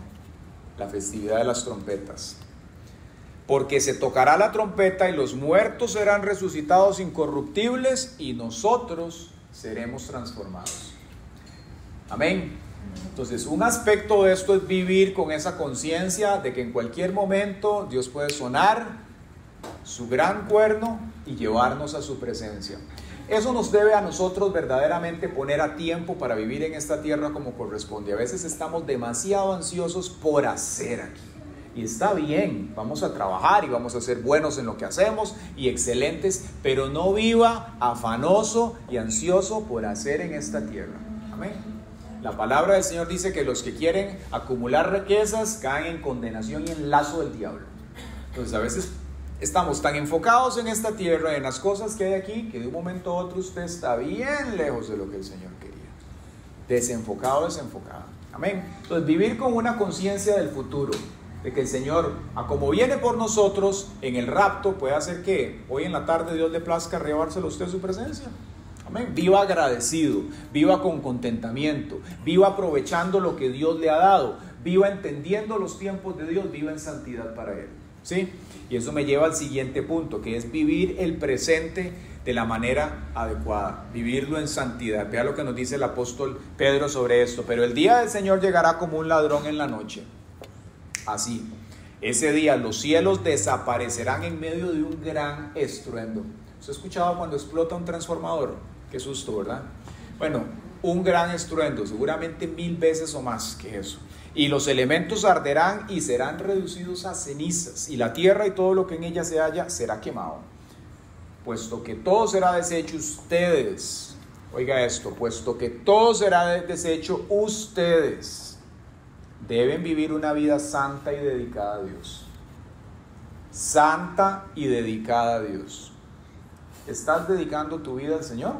[SPEAKER 1] La festividad de las trompetas. Porque se tocará la trompeta y los muertos serán resucitados incorruptibles y nosotros seremos transformados. Amén. Entonces, un aspecto de esto es vivir con esa conciencia de que en cualquier momento Dios puede sonar su gran cuerno y llevarnos a su presencia. Eso nos debe a nosotros verdaderamente poner a tiempo para vivir en esta tierra como corresponde. A veces estamos demasiado ansiosos por hacer aquí. Y está bien, vamos a trabajar y vamos a ser buenos en lo que hacemos y excelentes, pero no viva afanoso y ansioso por hacer en esta tierra. Amén. La palabra del Señor dice que los que quieren acumular riquezas caen en condenación y en lazo del diablo. Entonces a veces estamos tan enfocados en esta tierra, en las cosas que hay aquí, que de un momento a otro usted está bien lejos de lo que el Señor quería. Desenfocado, desenfocado. Amén. Entonces, vivir con una conciencia del futuro, de que el Señor, a como viene por nosotros en el rapto, puede hacer que hoy en la tarde Dios le plazca llevárselo a usted a su presencia. Amén. Viva agradecido, viva con contentamiento, viva aprovechando lo que Dios le ha dado, viva entendiendo los tiempos de Dios, viva en santidad para Él. ¿Sí? Y eso me lleva al siguiente punto, que es vivir el presente de la manera adecuada, vivirlo en santidad. Vea lo que nos dice el apóstol Pedro sobre esto. Pero el día del Señor llegará como un ladrón en la noche. Así, ese día los cielos desaparecerán en medio de un gran estruendo. ¿Usted ha escuchado cuando explota un transformador? Qué susto, ¿verdad? Bueno, un gran estruendo, seguramente 1000 veces o más que eso. Y los elementos arderán y serán reducidos a cenizas, y la tierra y todo lo que en ella se halla será quemado. Puesto que todo será deshecho, ustedes, oiga esto, puesto que todo será deshecho, ustedes deben vivir una vida santa y dedicada a Dios. Santa y dedicada a Dios. ¿Estás dedicando tu vida al Señor?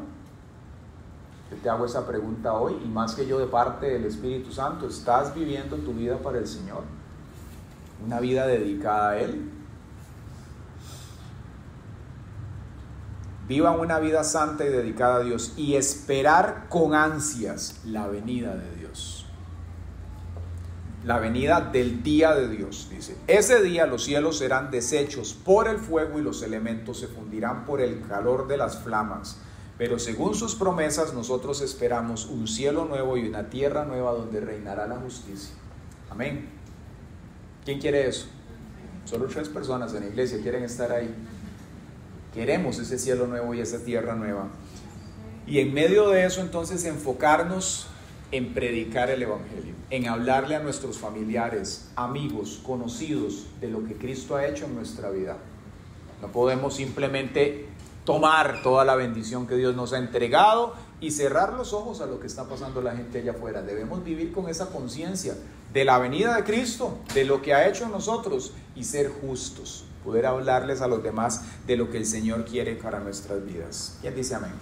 [SPEAKER 1] Yo te hago esa pregunta hoy, y más que yo, de parte del Espíritu Santo. ¿Estás viviendo tu vida para el Señor? ¿Una vida dedicada a Él? Vivan una vida santa y dedicada a Dios, y esperar con ansias la venida de Dios. La venida del día de Dios, dice. Ese día los cielos serán deshechos por el fuego y los elementos se fundirán por el calor de las flamas. Pero según sus promesas, nosotros esperamos un cielo nuevo y una tierra nueva donde reinará la justicia. Amén. ¿Quién quiere eso? Solo 3 personas en la iglesia quieren estar ahí. Queremos ese cielo nuevo y esa tierra nueva. Y en medio de eso, entonces, enfocarnos en predicar el Evangelio, en hablarle a nuestros familiares, amigos, conocidos de lo que Cristo ha hecho en nuestra vida. No podemos simplemente tomar toda la bendición que Dios nos ha entregado y cerrar los ojos a lo que está pasando la gente allá afuera. Debemos vivir con esa conciencia de la venida de Cristo, de lo que ha hecho en nosotros, y ser justos, poder hablarles a los demás de lo que el Señor quiere para nuestras vidas. ¿Quién dice amén?